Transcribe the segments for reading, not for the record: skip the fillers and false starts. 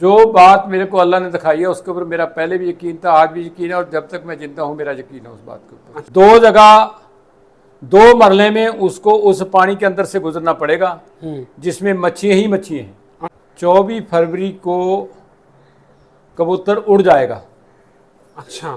जो बात मेरे को अल्लाह ने दिखाई है उसके ऊपर मेरा पहले भी यकीन था, आज भी यकीन है और जब तक मैं जिंदा हूँ मेरा यकीन है उस बात के ऊपर। दो जगह दो मरले में उसको उस पानी के अंदर से गुजरना पड़ेगा जिसमें मच्छियाँ ही मच्छियाँ हैं। 24 फरवरी को कबूतर उड़ जाएगा। अच्छा,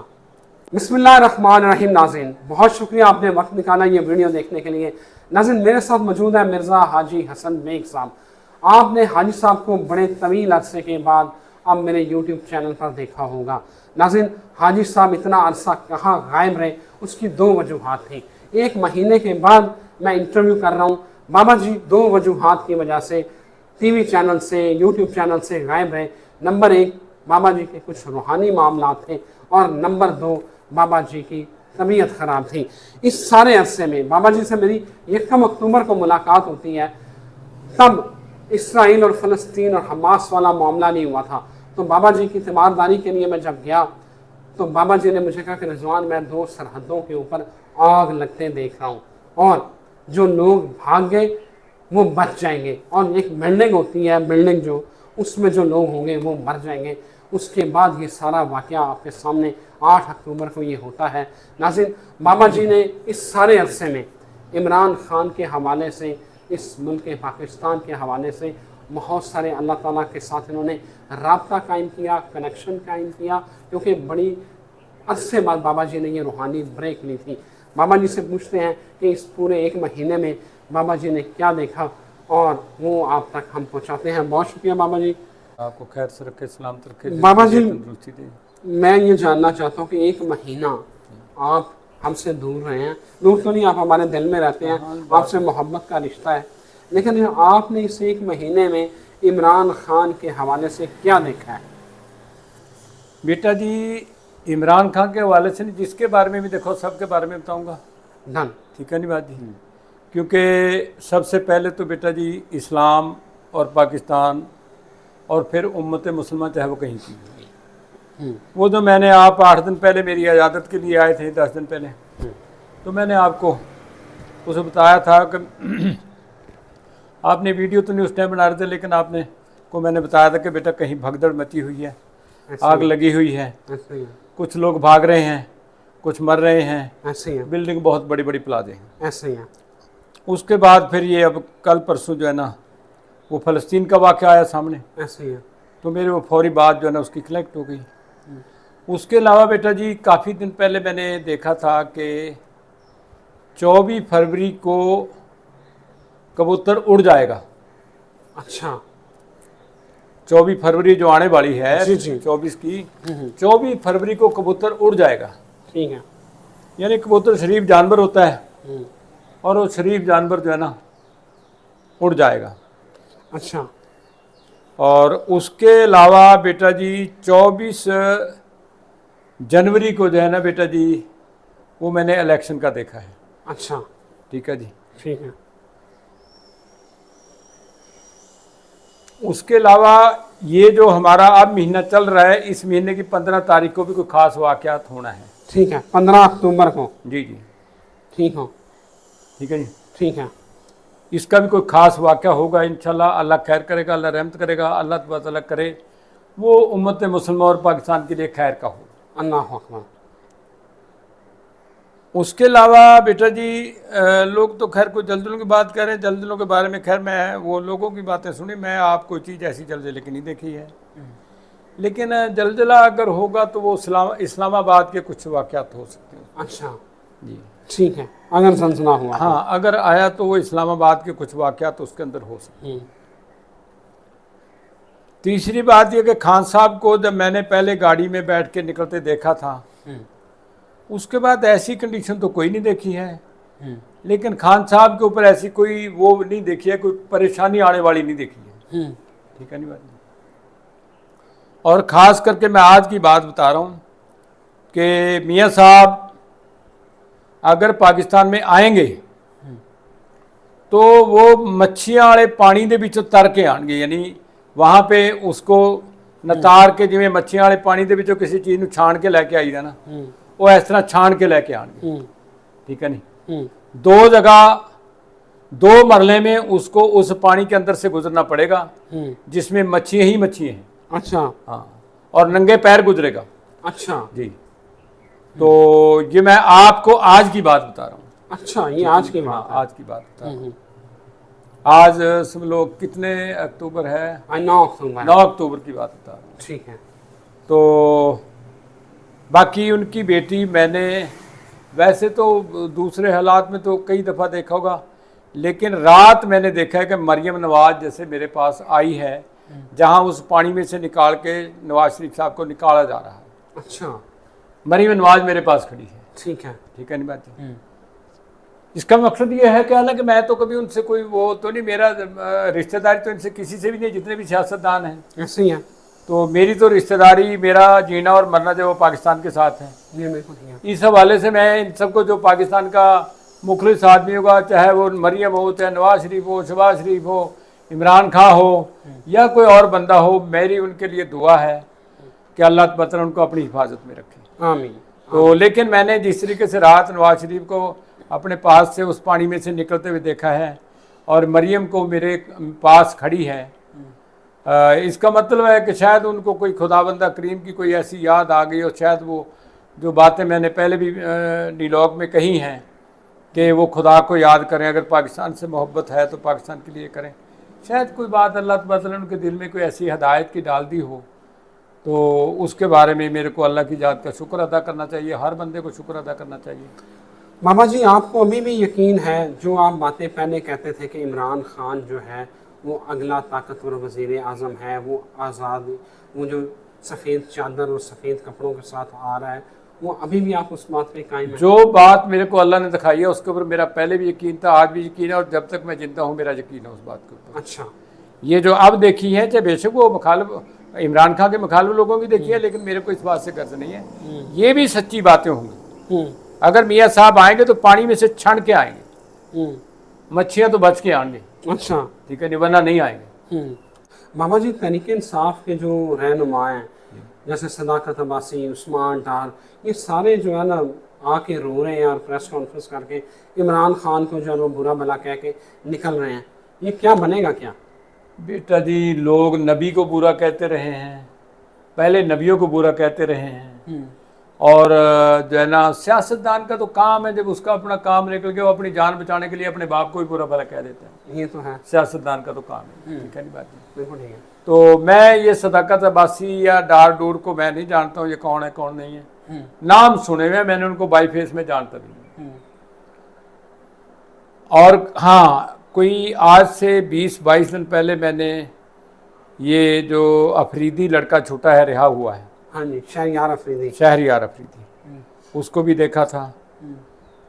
बिस्मिल्लाहिर्रहमानिर्रहीम। नाज़रीन, बहुत शुक्रिया आपने वक्त निकाला ये वीडियो देखने के लिए। नाज़रीन, मेरे साथ मौजूद है मिर्ज़ा हाजी हसन बेग साहब। आपने हाजी साहब को बड़े तवील अरसे के बाद अब मेरे यूट्यूब चैनल पर देखा होगा। नाज़रीन, हाजी साहब इतना अरसा कहाँ गायब रहे, उसकी दो वजूहात थी। 1 महीने के बाद मैं इंटरव्यू कर रहा हूँ। बाबा जी 2 वजूहात की वजह से टीवी चैनल से, यूट्यूब चैनल से गायब रहे। नंबर 1, बाबा जी के कुछ रूहानी मामला थे और नंबर 2, बाबा जी की तबीयत ख़राब थी। इस सारे अरसे में बाबा जी से मेरी 1 अक्टूबर को मुलाकात होती है। तब इसराइल और फ़लस्तीन और हमास वाला मामला नहीं हुआ था। तो बाबा जी की तीमारदारी के लिए मैं जब गया तो बाबा जी ने मुझे कहा कि रिजवान, मैं 2 सरहदों के ऊपर आग लगते देख रहा हूँ और जो लोग भाग गए वो बच जाएंगे और एक बिल्डिंग होती है, बिल्डिंग जो उसमें जो लोग होंगे वो मर जाएंगे। उसके बाद ये सारा वाक़या आपके सामने 8 अक्टूबर को ये होता है। नाज़रीन, बाबा जी ने इस सारे अरसे में इमरान खान के हवाले से, इस मुल्क पाकिस्तान के हवाले से बहुत सारे अल्लाह ताला के साथ इन्होंने राब्ता कायम किया, कनेक्शन कायम किया, क्योंकि बड़ी अरसे बाद बाबा जी ने ये रूहानी ब्रेक ली थी। बाबा जी से पूछते हैं कि इस पूरे 1 महीने में बाबा जी ने क्या देखा और वो आप तक हम पहुँचाते हैं। बहुत शुक्रिया बाबा जी, आपको खैर से रखे, सलामत रखे। बाबा जी, मैं ये जानना चाहता हूँ कि 1 महीना आप हमसे दूर रहे हैं। दूर तो नहीं, आप हमारे दिल में रहते हैं, आपसे मोहब्बत का रिश्ता है, लेकिन आपने इस 1 महीने में इमरान खान के हवाले से क्या देखा है? बेटा जी, इमरान खान के हवाले से नहीं, जिसके बारे में भी देखो सबके बारे में बताऊंगा। धन, ठीक है नहीं बात जी, क्योंकि सबसे पहले तो बेटा जी इस्लाम और पाकिस्तान और फिर उम्मत मुसलमान चाहे वो कहीं की, वो जो मैंने आप 8 दिन पहले मेरी इजाज़त के लिए आए थे, 10 दिन पहले, तो मैंने आपको उसे बताया था कि आपने वीडियो तो नहीं उस टाइम बना रहे थे, लेकिन आपने को मैंने बताया था कि बेटा कहीं भगदड़ मची हुई है, आग लगी हुई है, कुछ लोग भाग रहे हैं, कुछ मर रहे हैं, ऐसे ही बिल्डिंग बहुत बड़ी बड़ी प्लाजे हैं, ऐसे ही है। उसके बाद फिर ये अब कल परसों जो है ना वो फ़लस्तीन का वाक़या आया सामने, ऐसे ही है। तो मेरे वो फौरी बात जो है ना उसकी कलेक्ट हो गई। उसके अलावा बेटा जी काफ़ी दिन पहले मैंने देखा था कि 24 फरवरी को कबूतर उड़ जाएगा। अच्छा, 24 फरवरी जो आने वाली है, जी जी, 24 की 24 फरवरी को कबूतर उड़ जाएगा। ठीक है। यानी कबूतर शरीफ जानवर होता है और वो शरीफ जानवर जो है ना उड़ जाएगा। अच्छा, और उसके अलावा बेटा जी 24 जनवरी को जो है ना बेटा जी वो मैंने इलेक्शन का देखा है। अच्छा, ठीक है जी। ठीक है। उसके अलावा ये जो हमारा अब महीना चल रहा है, इस महीने की 15 तारीख को भी कोई खास वाक़यात होना है। ठीक है, 15 अक्टूबर को। जी जी, ठीक हो, ठीक है जी। ठीक है। इसका भी कोई खास वाक़या होगा इंशाल्लाह, अल्लाह खैर करेगा, अल्लाह रहमत करेगा, अल्लाह तबारक तआला करे वो उम्मत मुसलमान और पाकिस्तान के लिए खैर का हो। अल्लाह अकबर। उसके अलावा बेटा जी लोग तो खैर कोई जल्दलों की बात कर रहे हैं, जल्दलों के बारे में खैर मैं वो लोगों की बातें सुनी, मैं आप कोई चीज़ ऐसी जल्दले की नहीं देखी है, लेकिन जल्दला अगर होगा तो वो इस्लामाबाद के कुछ वाक़यात हो सकते हैं। अच्छा जी, ठीक है, अगर सनसना हुआ। हाँ, अगर आया तो वो इस्लामाबाद के कुछ वाक़यात उसके अंदर हो सकते हैं। तीसरी बात यह कि खान साहब को जब मैंने पहले गाड़ी में बैठ के निकलते देखा था, उसके बाद ऐसी कंडीशन तो कोई नहीं देखी है, लेकिन खान साहब के ऊपर ऐसी कोई वो नहीं देखी है, कोई परेशानी आने वाली नहीं देखी है। ठीक है नहीं बात। और ख़ास करके मैं आज की बात बता रहा हूँ कि मियाँ साहब अगर पाकिस्तान में आएंगे तो वो मच्छियाँ वाले पानी के विचों तर के आएंगे, यानी वहाँ पे उसको नतार के जिमें मच्छियाँ वाले पानी के विचों किसी चीज़ को छान के लैके आई ना, वो इस तरह छान के लैके आएंगे। ठीक है नहीं, 2 जगह 2 मरले में उसको उस पानी के अंदर से गुजरना पड़ेगा जिसमें मच्छियाँ ही मच्छियाँ हैं। अच्छा हाँ, और नंगे पैर गुजरेगा। अच्छा जी, तो ये मैं आपको आज की बात बता रहा हूँ। अच्छा, ये आज की हाँ, बात है। आज की बात बता रहा हूँ। आज समझ कितने अक्टूबर है? 9 अक्टूबर। 9 अक्टूबर की बात बता रहा हूँ। ठीक है। तो बाकी उनकी बेटी, मैंने वैसे तो दूसरे हालात में तो कई दफ़ा देखा होगा, लेकिन रात मैंने देखा है कि मरियम नवाज जैसे मेरे पास आई है, जहां उस पानी में से निकाल के नवाज शरीफ साहब को निकाला जा रहा है। अच्छा, मरियम नवाज मेरे पास खड़ी है। ठीक है। ठीक है, नहीं बात है। इसका मकसद ये है कि हालांकि मैं तो कभी उनसे कोई वो तो नहीं, मेरा रिश्तेदारी तो इनसे किसी से भी नहीं, जितने भी सियासतदान हैं। ऐसे ही है। तो मेरी तो रिश्तेदारी, मेरा जीना और मरना जो वो पाकिस्तान के साथ है। ये मेरे को ठीक है। इस हवाले से मैं इन सबको, जो पाकिस्तान का मुखलिस आदमी होगा, चाहे वो मरियम हो, चाहे नवाज शरीफ हो, शहबाज शरीफ हो, इमरान खान हो, या कोई और बंदा हो, मेरी उनके लिए दुआ है कि अल्लाह ताला उनको अपनी हिफाजत में रखे। आमीन। तो लेकिन मैंने जिस तरीके से रात नवाज शरीफ को अपने पास से उस पानी में से निकलते हुए देखा है, और मरियम को मेरे पास खड़ी है, इसका मतलब है कि शायद उनको कोई खुदाबंदा करीम की कोई ऐसी याद आ गई, और शायद वो जो बातें मैंने पहले भी डिलॉग में कही हैं कि वो खुदा को याद करें, अगर पाकिस्तान से मोहब्बत है तो पाकिस्तान के लिए करें। शायद कोई बात अल्लाह ताला ने उनके दिल में कोई ऐसी हदायत की डाल दी हो, तो उसके बारे में मेरे को अल्लाह की जात का शुक्र अदा करना चाहिए। हर बंदे को शुक्र अदा करना चाहिए। बाबा जी, आपको अभी भी यकीन है जो आप बातें पहले कहते थे कि इमरान खान जो है वो अगला ताकतवर वज़ीर आज़म है, वो आज़ाद, वो जो सफ़ेद चादर और सफ़ेद कपड़ों के साथ आ रहा है, वो अभी भी आप उस बात पे कायम है? जो बात मेरे को अल्लाह ने दिखाई है उसके ऊपर मेरा पहले भी यकीन था, आज भी यकीन है, और जब तक मैं जिंदा हूँ मेरा यकीन है उस बात के ऊपर। अच्छा। ये जो अब देखी है, चाहे बेशक वो मुखालिफ इमरान खान के मुखालिफ लोगों की देखी है, लेकिन मेरे को इस बात से गर्ज नहीं है, ये भी सच्ची बातें होंगी। अगर मियाँ साहब आएंगे तो पानी में से छण के आएंगे, मच्छियाँ तो बच के आएंगे। अच्छा, ठीक है, नहीं वरना नहीं आएंगे। बाबा जी, तहरीक इंसाफ के जो रहनुमा हैं, जैसे सदाकत अब्बासी, उस्मान डार, ये सारे जो है ना आके रो रहे हैं और प्रेस कॉन्फ्रेंस करके इमरान खान को जो है वो बुरा भला कह के निकल रहे हैं, ये क्या बनेगा क्या? बेटा जी, लोग नबी को बुरा कहते रहे हैं, पहले नबियों को बुरा कहते रहे हैं, और जो है ना सियासतदान का तो काम है, जब उसका अपना काम निकल गया, वो अपनी जान बचाने के लिए अपने बाप को भी बुरा भला कह देते हैं। ये तो है, सियासतदान का तो काम है। ठीक है, नहीं बात है। बिल्कुल ठीक है। तो मैं ये सदाकत अब्बासी या डार डूर को मैं नहीं जानता हूँ, ये कौन है कौन नहीं है, नाम सुने हुए, मैंने उनको बाई फेस में जानता भी नहीं। और हाँ, कोई आज से 20-22 दिन पहले मैंने ये जो अफरीदी लड़का छोटा है रिहा हुआ है, हाँ जी, शहरियार अफरीदी, शहरियार अफरीदी, उसको भी देखा था।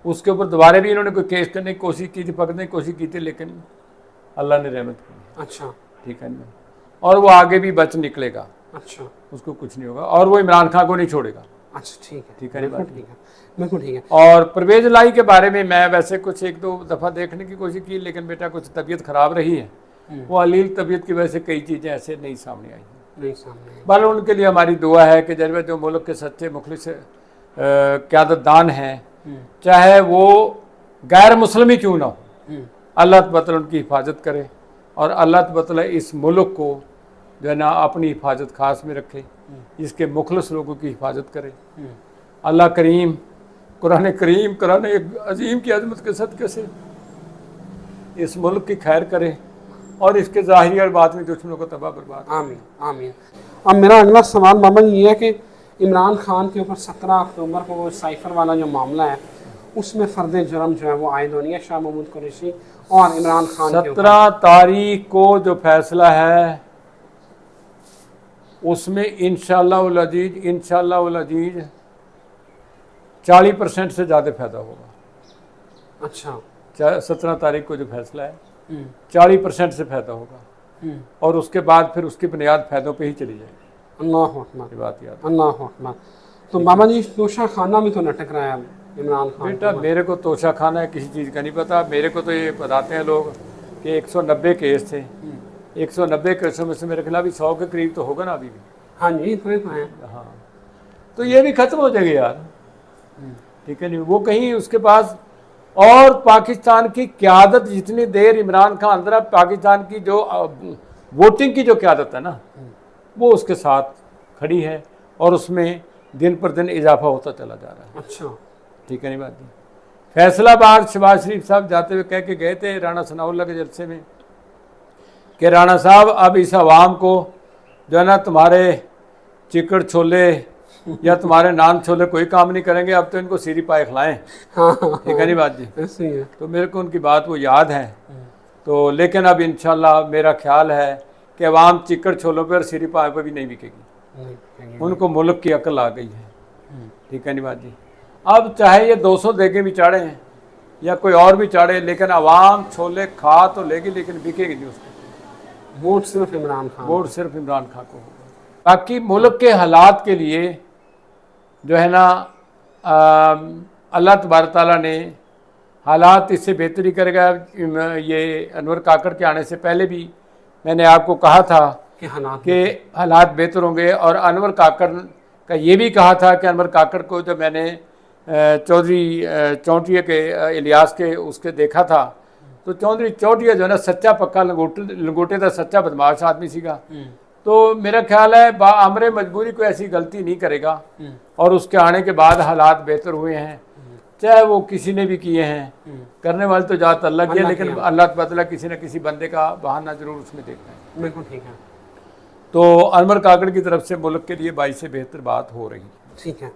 उसके ऊपर दोबारा भी इन्होंने कोई केस करने की कोशिश की थी, पकड़ने की कोशिश की थी, लेकिन अल्लाह ने रहमत की। अच्छा। ठीक है, नहीं, और वो आगे भी बच निकलेगा। अच्छा, उसको कुछ नहीं होगा, और वो इमरान खान को नहीं छोड़ेगा। अच्छा, ठीक है, ठीक है, बिल्कुल ठीक है, बिल्कुल ठीक है। और परवेज लाई के बारे में मैं वैसे कुछ 1-2 दफ़ा देखने की कोशिश की, लेकिन बेटा कुछ तबीयत ख़राब रही है, वो अलील तबीयत की वजह से कई चीज़ें ऐसे नहीं सामने आई। नहीं सामने। बल उनके लिए हमारी दुआ है कि जब जो मुल्क के सच्चे मुखलिस क़यादतदान हैं, चाहे वो गैर मुस्लिम ही क्यों ना हो, अल्लाह ताला उनकी हिफाजत करे, और अल्लाह ताला इस मुल्क को जो है ना अपनी हिफाजत खास में रखे, इसके मुखलिस लोगों की हिफाजत करे। अल्लाह करीम कुरान एक अजीम की अजमत के सदक़े से इस मुल्क की खैर करे, और इसके ज़ाहिरी और बातिनी दुश्मनों को तबाह बर्बाद। आमीन, आमीन। अब मेरा अगला सवाल मामा ये है कि इमरान खान के ऊपर 17 अक्टूबर को वो साइफर वाला जो मामला है, उसमें फ़र्द जुर्म जो है वो आयद होनी है शाह महमूद कुरैशी और इमरान खान के ऊपर। 17 तारीख को जो फैसला है उसमें इंशाअल्लाह अजीज 40% से ज़्यादा फ़ायदा होगा। अच्छा। 17 तारीख को जो फैसला है 40% से फ़ायदा होगा, और उसके बाद फिर उसकी बुनियाद फ़ायदों पे ही चली जाएगी। अल्लाह अकबर, ये बात याद। अल्लाह अकबर। तो मामा जी, तोशा खाना में तो लटक रहा है इमरान खान। बेटा, मेरे को तोशा खाना है किसी चीज़ का नहीं पता। मेरे को तो ये बताते हैं लोग कि 190 केस थे, 190 केसों में से मेरे खिलाफ 100 के करीब तो होगा ना अभी भी। हाँ जी, इतने तो हैं। हाँ, तो ये भी ख़त्म हो जाएगी यार। ठीक है, नहीं वो कहीं उसके पास, और पाकिस्तान की क़यादत जितनी देर इमरान खान अंदर, पाकिस्तान की जो वोटिंग की जो क़यादत है ना, वो उसके साथ खड़ी है और उसमें दिन पर दिन इजाफा होता चला जा रहा है। अच्छा, ठीक है नहीं बात जी। फैसलाबाद शहबाज शरीफ साहब जाते हुए कह के गए थे राणा सनाउल्लाह के जलसे में कि राणा साहब अब इस आवाम को जो है ना तुम्हारे चिकड़ छोले या तुम्हारे नान छोले कोई काम नहीं करेंगे, अब तो इनको सीरी पाए खिलाएं। ठीक है नहीं बात जी। ऐसे ही है। तो मेरे को उनकी बात वो याद है। तो लेकिन अब इंशाल्लाह मेरा ख्याल है कि अवाम चिकड़ छोलों पर और सीरी पाए पर भी नहीं बिकेगी। उनको मुल्क की अकल आ गई है। ठीक है नहीं बात जी। अब चाहे ये 200 देगे भी चाड़े हैं या कोई और भी चाड़े, लेकिन अवाम छोले खा तो लेगी लेकिन बिकेगी नहीं उसको। वोट सिर्फ इमरान खान, वोट सिर्फ इमरान खान को होगा। बाकी मुल्क के हालात के लिए जो है ना अल्लाह तबारक ताला ने हालात इससे बेहतरी करेगा। ये अनवर काकड़ के आने से पहले भी मैंने आपको कहा था कि हालात बेहतर होंगे, और अनवर काकड़ का ये भी कहा था कि अनवर काकड़ को जब मैंने चौधरी चौंटिया के इलियास के उसके देखा था तो चौधरी चौंटिया जो है ना सच्चा पक्का लंगोटे का सच्चा बदमाश आदमी सीगा। तो मेरा ख्याल है आमरे मजबूरी को ऐसी गलती नहीं करेगा, और उसके आने के बाद हालात बेहतर हुए हैं, चाहे वो किसी ने भी किए हैं। करने वाले तो जात अल्लाह की है, लेकिन अल्लाह तबाला किसी न किसी बंदे का बहाना जरूर उसमें देखना है। बिल्कुल ठीक है। तो अनवर काकड़ की तरफ से मुल्क के लिए 22 से बेहतर बात हो रही है। ठीक है।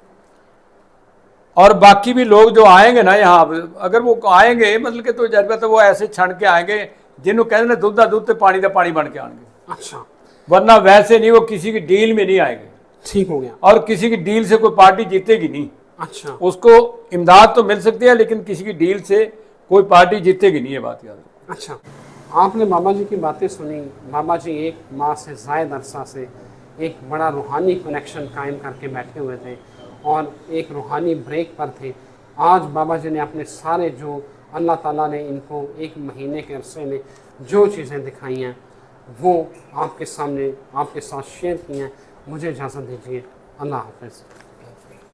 और बाकी भी लोग जो आएंगे ना यहाँ, अगर वो आएंगे मतलब कि तो जज्बा तो वो ऐसे छण के आएंगे जिन्होंने कहते हैं दूध का दूध तो पानी का पानी बन के आएंगे। अच्छा, वरना वैसे नहीं, वो किसी की डील में नहीं आएंगे। ठीक हो गया। और किसी की डील से कोई पार्टी जीतेगी नहीं। अच्छा, उसको इमदाद तो मिल सकती है लेकिन किसी की डील से कोई पार्टी जीतेगी नहीं, ये बात याद रखो। अच्छा, आपने बाबा जी की बातें सुनी। बाबा जी एक माह से ज़ायद अरसा से एक बड़ा रूहानी कनेक्शन कायम करके बैठे हुए थे और एक रूहानी ब्रेक पर थे। आज बाबा जी ने अपने सारे जो अल्लाह ताला ने इनको एक महीने के अरसे में जो चीज़ें दिखाई हैं वो आपके सामने आपके साथ शेयर की हैं। मुझे इजाज़त दीजिए। अल्लाह हाफ़िज़।